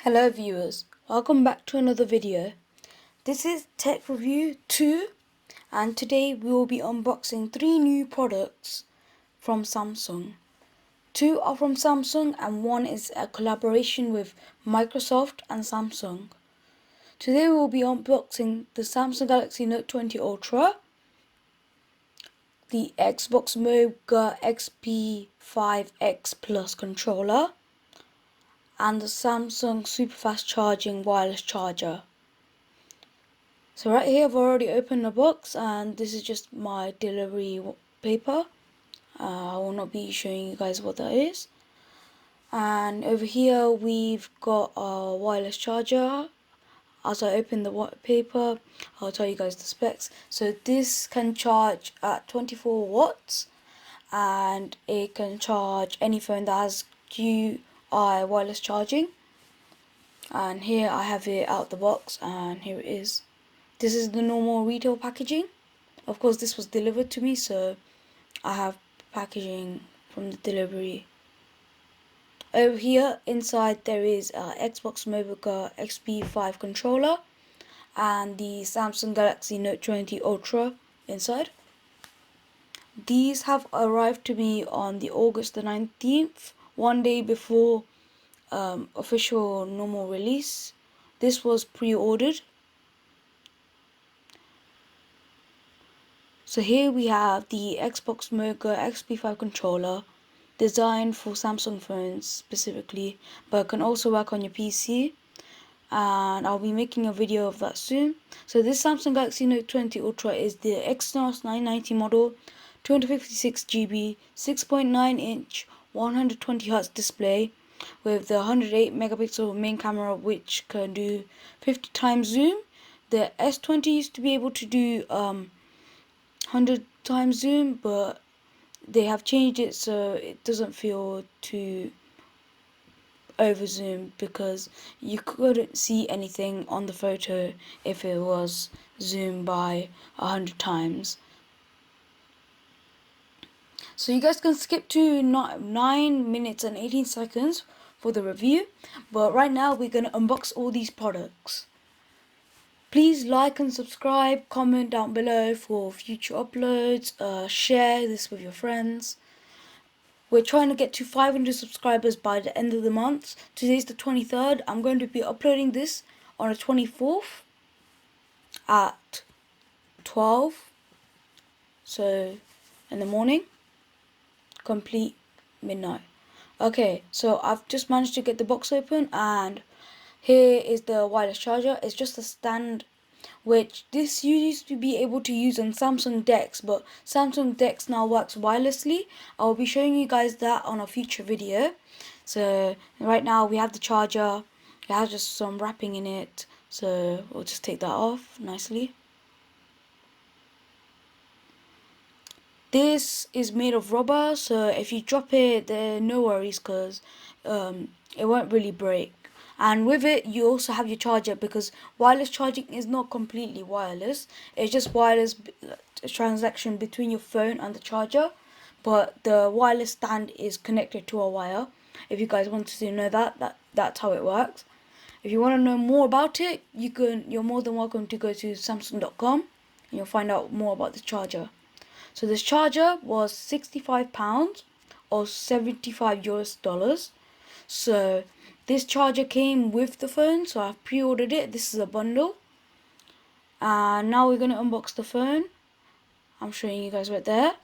Hello viewers, welcome back to another video. This is Tech Review 2 and today we will be unboxing 3 new products from Samsung. 2 are from Samsung and 1 is a collaboration with Microsoft and Samsung. Today we will be unboxing the Samsung Galaxy Note 20 Ultra, the Xbox MOGA XP5X Plus controller, and the Samsung super fast charging wireless charger. So right here I've already opened the box and this is just my delivery paper. I will not be showing you guys what that is. And over here we've got a wireless charger. As I open the paper, I'll tell you guys the specs. So this can charge at 24 watts and it can charge any phone that has QI wireless charging. And here I have it out the box and here it is. This is the normal retail packaging. Of course this was delivered to me, so I have packaging from the delivery. Over here inside there is a Xbox MOGA XP5 controller and the Samsung Galaxy Note 20 Ultra inside. These have arrived to me on the August the 19th, one day before official normal release. This was pre-ordered. So here we have the Xbox MOGA XP5 controller, designed for Samsung phones specifically, but can also work on your PC. And I'll be making a video of that soon. So this Samsung Galaxy Note 20 Ultra is the Exynos 990 model, 256GB, 6.9-inch, 120Hz display with the 108 megapixel main camera, which can do 50 times zoom. The S20 used to be able to do 100 times zoom, but they have changed it so it doesn't feel too over zoom because you couldn't see anything on the photo if it was zoomed by 100 times. So you guys can skip to 9 minutes and 18 seconds for the review, but right now we're going to unbox all these products. Please like and subscribe, comment down below for future uploads, share this with your friends. We're trying to get to 500 subscribers by the end of the month. Today's the 23rd. I'm going to be uploading this on the 24th at 12. So in the morning, complete midnight. Okay, so I've just managed to get the box open and here is the wireless charger. It's just a stand, which this you used to be able to use on Samsung DeX, but Samsung DeX now works wirelessly. I will be showing you guys that on a future video. So right now we have the charger. It has just some wrapping in it, so we'll just take that off nicely. This is made of rubber, so if you drop it, no worries, because it won't really break. And with it you also have your charger, because wireless charging is not completely wireless, it's just wireless transaction between your phone and the charger, but the wireless stand is connected to a wire. If you guys wanted to know that's how it works. If you want to know more about it, you're more than welcome to go to samsung.com and you'll find out more about the charger. So this charger was £65 or $75 US. So this charger came with the phone, so I've pre-ordered it. This is a bundle. And now we're going to unbox the phone. I'm showing you guys right there.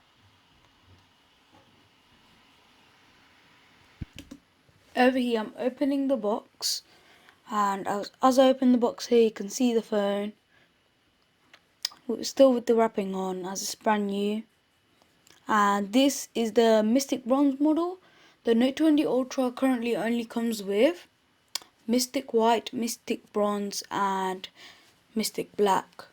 Over here I'm opening the box, and as I open the box here you can see the phone. Still with the wrapping on as it's brand new. And this is the Mystic Bronze model. The Note 20 Ultra currently only comes with Mystic White, Mystic Bronze and Mystic Black.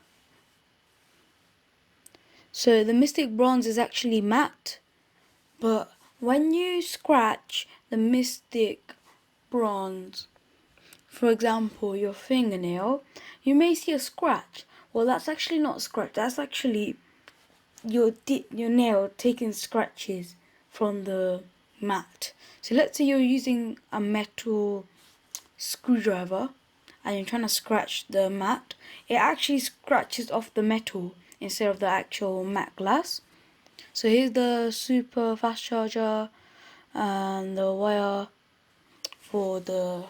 So the Mystic Bronze is actually matte, but when you scratch the Mystic Bronze, for example your fingernail, you may see a scratch. Well, that's actually not a scratch, that's actually your nail taking scratches from the matte. So let's say you're using a metal screwdriver and you're trying to scratch the mat, it actually scratches off the metal instead of the actual matte glass. So here's the super fast charger and the wire for the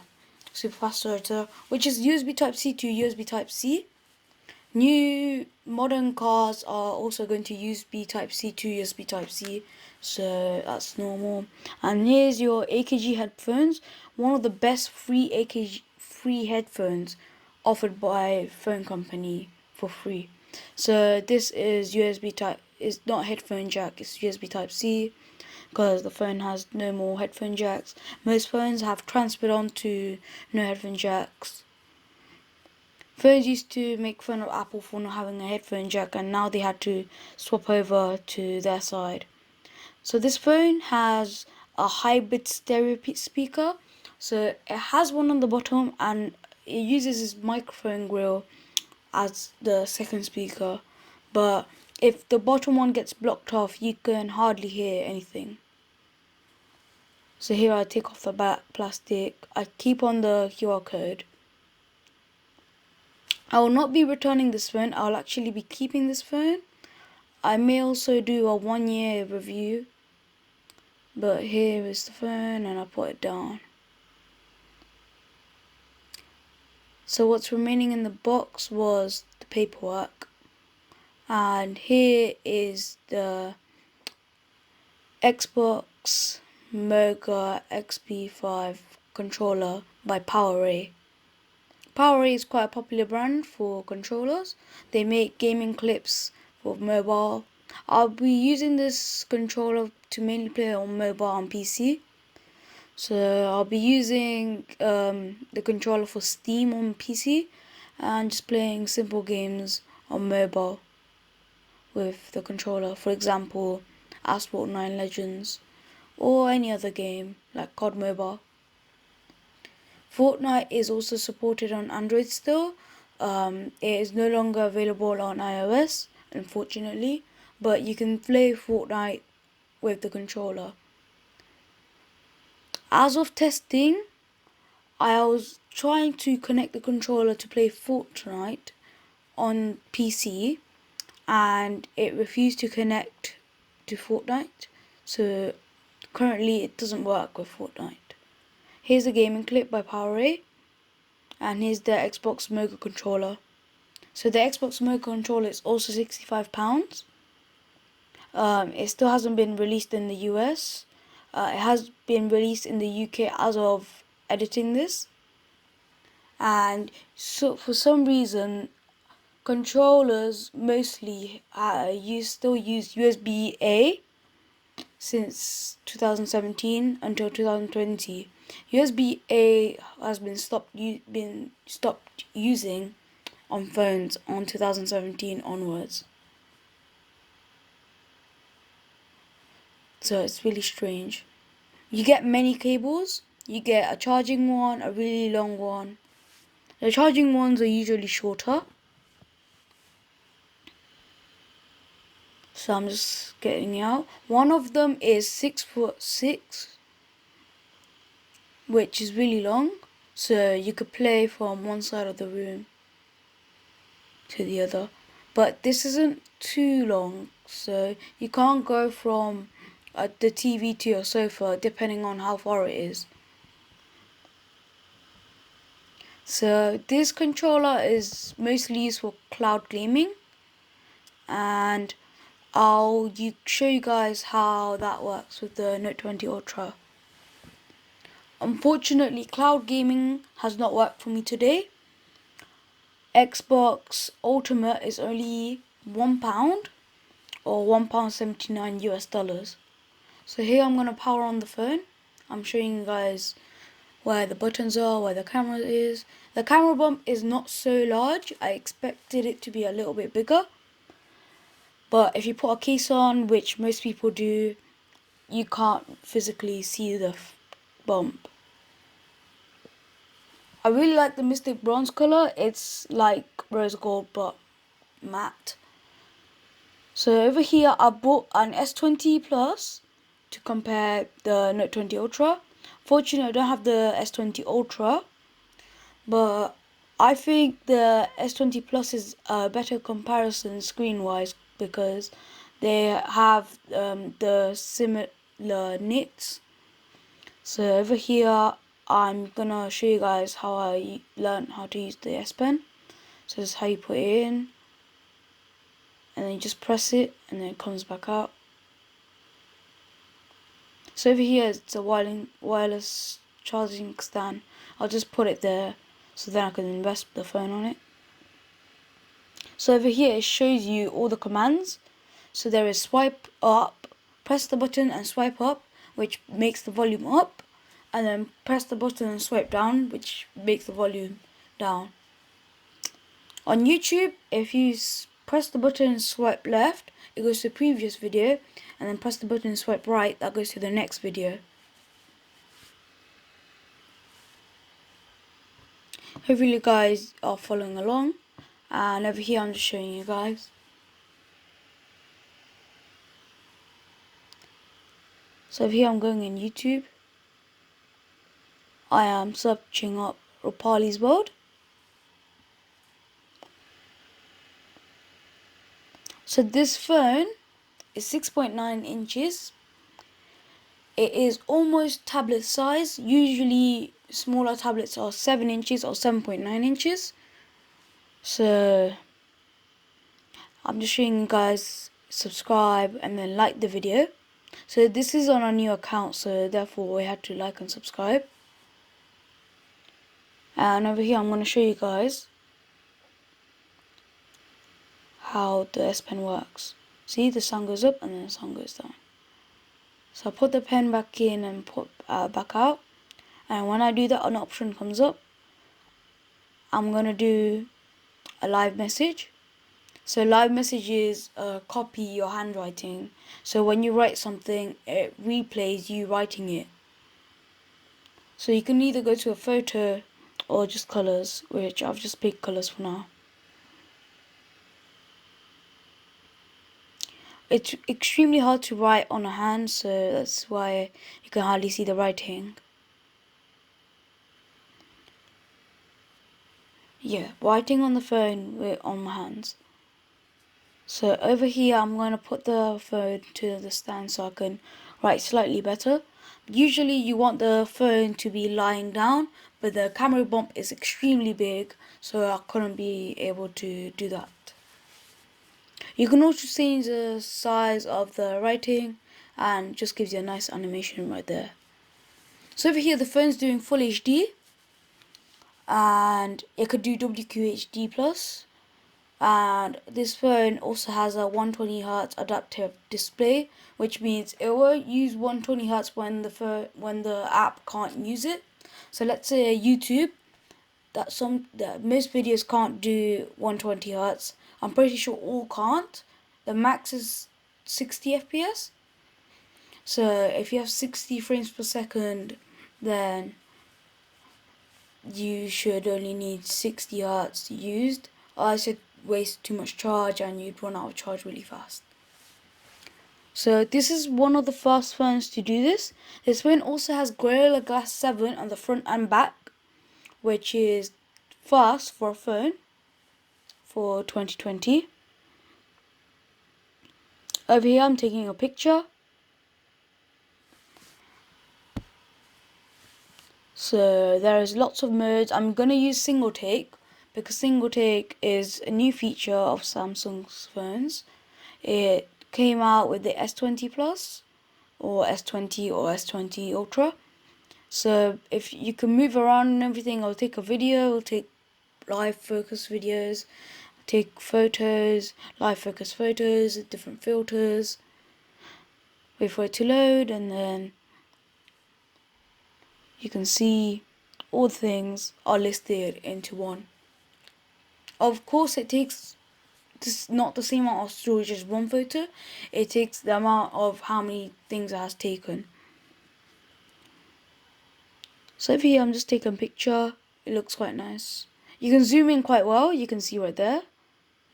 super fast charger, which is USB Type-C to USB Type-C. New modern cars are also going to USB Type-C to USB Type-C, so that's normal. And here's your AKG headphones, one of the best free AKG free headphones offered by phone company for free. So this is USB Type, it's not headphone jack, it's USB Type-C, because the phone has no more headphone jacks. Most phones have transferred on to no headphone jacks. Phones used to make fun of Apple for not having a headphone jack, and now they had to swap over to their side. So this phone has a hybrid stereo speaker. So it has one on the bottom and it uses this microphone grill as the second speaker. But if the bottom one gets blocked off, you can hardly hear anything. So here I take off the back plastic. I keep on the QR code. I will not be returning this phone. I'll actually be keeping this phone. I may also do a 1-year review. But here is the phone and I put it down. So what's remaining in the box was the paperwork. And here is the Xbox MOGA XP5 controller by PowerA. PowerA is quite a popular brand for controllers. They make gaming clips for mobile. I'll be using this controller to mainly play on mobile and PC. So I'll be using the controller for Steam on PC and just playing simple games on mobile with the controller. For example, Asphalt 9 Legends or any other game like COD Mobile. Fortnite is also supported on Android still. It is no longer available on iOS, unfortunately, but you can play Fortnite with the controller. As of testing, I was trying to connect the controller to play Fortnite on PC and it refused to connect to Fortnite, so currently it doesn't work with Fortnite. Here's a gaming clip by PowerA and here's the Xbox MOGA controller. So the Xbox MOGA controller is also £65. It still hasn't been released in the US. It has been released in the UK as of editing this. And so for some reason, controllers mostly still use USB-A since 2017 until 2020. USB-A has been stopped using on phones on 2017 onwards. So it's really strange. You get many cables. You get a charging one, a really long one. The charging ones are usually shorter. So I'm just getting out. One of them is 6'6", which is really long. So you could play from one side of the room to the other. But this isn't too long, so you can't go from the TV to your sofa depending on how far it is. So this controller is mostly used for cloud gaming, and I'll show you guys how that works with the Note 20 Ultra. Unfortunately, cloud gaming has not worked for me today. Xbox Ultimate is only £1 or £1.79 US. So here I'm gonna power on the phone. I'm showing you guys where the buttons are, where the camera is. The camera bump is not so large. I expected it to be a little bit bigger. But if you put a case on, which most people do, you can't physically see the bump. I really like the Mystic Bronze color. It's like rose gold but matte. So over here I bought an S20 Plus to compare the Note 20 Ultra. Fortunately I don't have the S20 Ultra, but I think the S20 Plus is a better comparison screen-wise because they have the similar nits. So over here, I'm gonna show you guys how I learned how to use the S Pen. So this is how you put it in, and then you just press it, and then it comes back out. So over here, it's a wireless charging stand. I'll just put it there, so then I can invest the phone on it. So over here, it shows you all the commands. So there is swipe up, press the button and swipe up, which makes the volume up, and then press the button and swipe down, which makes the volume down. On YouTube, if you press the button and swipe left, it goes to the previous video, and then press the button and swipe right, that goes to the next video. Hopefully you guys are following along, and over here I'm just showing you guys. So over here I'm going in YouTube. I am searching up Rupali's World. So this phone is 6.9 inches. It is almost tablet size. Usually smaller tablets are 7 inches or 7.9 inches. So I'm just showing you guys, subscribe and then like the video. So this is on a new account, so therefore we had to like and subscribe. And over here I'm going to show you guys how the S Pen works. See, the sun goes up and then the sun goes down. So I put the pen back in and put back out, and when I do that, an option comes up. I'm gonna do a live message. So live message is copy your handwriting. So when you write something, it replays you writing it. So you can either go to a photo or just colors, which I've just picked colors for now. It's extremely hard to write on a hand, so that's why you can hardly see the writing. Yeah, writing on the phone with on my hands. So over here I'm going to put the phone to the stand so I can write slightly better. Usually you want the phone to be lying down, but the camera bump is extremely big, so I couldn't be able to do that. You can also change the size of the writing, and just gives you a nice animation right there. So over here the phone's doing full HD, and it could do WQHD plus. And this phone also has a 120Hz adaptive display, which means it won't use 120Hz when the app can't use it. So let's say YouTube, that most videos can't do 120Hz. I'm pretty sure all can't. The max is 60 FPS. So if you have 60 frames per second, then you should only need 60 Hz used, or else it'd waste too much charge and you'd run out of charge really fast. So this is one of the first phones to do this. This phone also has Gorilla Glass 7 on the front and back, which is fast for a phone for 2020. Over here I'm taking a picture. So there is lots of modes. I'm going to use single take because single take is a new feature of Samsung's phones. It came out with the S20 Plus or S20 or S20 Ultra. So if you can move around and everything, I'll take a video, I'll take live focus videos, take photos, live focus photos, different filters, wait for it to load, and then you can see all the things are listed into one. Of course it takes not the same amount of storage as one photo, it takes the amount of how many things it has taken. So over here I'm just taking a picture, it looks quite nice. You can zoom in quite well, you can see right there,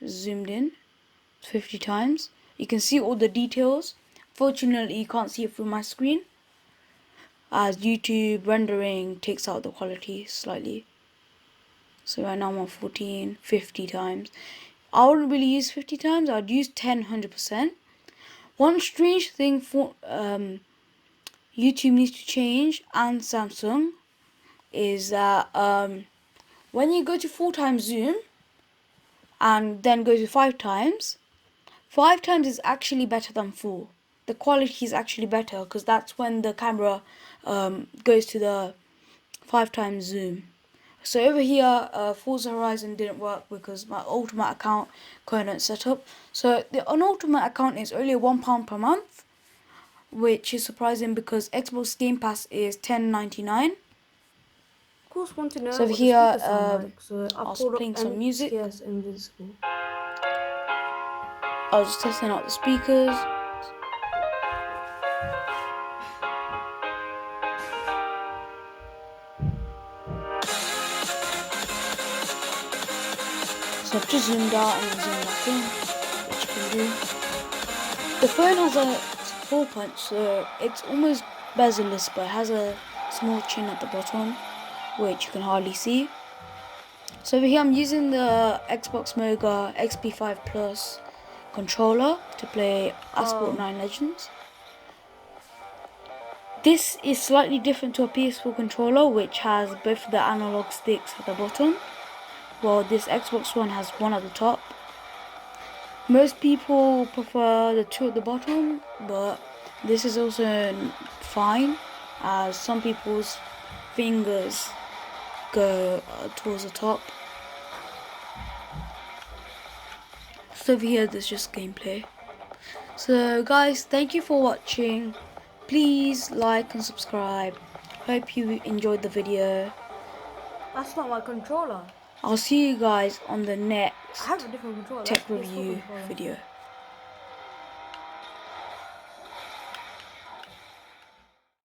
zoomed in 50 times. You can see all the details. Fortunately you can't see it through my screen, as YouTube rendering takes out the quality slightly. So right now I'm on 14, 50 times. I wouldn't really use 50 times, I'd use 10, 100%. One strange thing for YouTube needs to change, and Samsung, is that when you go to 4 times zoom and then go to 5 times, 5 times is actually better than 4. The quality is actually better because that's when the camera goes to the 5 times zoom. So over here, Forza Horizon didn't work because my Ultimate account couldn't set up. So the Ultimate account is only £1 per month, which is surprising because Xbox Game Pass is $10.99. Of course, want to know So over what here, the speakers sound like. So I was playing some music. Yes, Invincible. I was testing out the speakers. So I've just zoomed out and zoomed back in, which you can do. The phone has a 4-punch, so it's almost bezel-less, but it has a small chin at the bottom, which you can hardly see. So over here I'm using the Xbox MOGA XP5 Plus controller to play Asphalt 9 Legends. This is slightly different to a PS4 controller, which has both the analog sticks at the bottom, while this Xbox One has one at the top. Most people prefer the two at the bottom, but this is also fine, as some people's fingers go towards the top. So over here there's just gameplay. So guys, thank you for watching. Please like and subscribe. Hope you enjoyed the video. That's not my controller. I'll see you guys on the next I have a different controller. tech review video.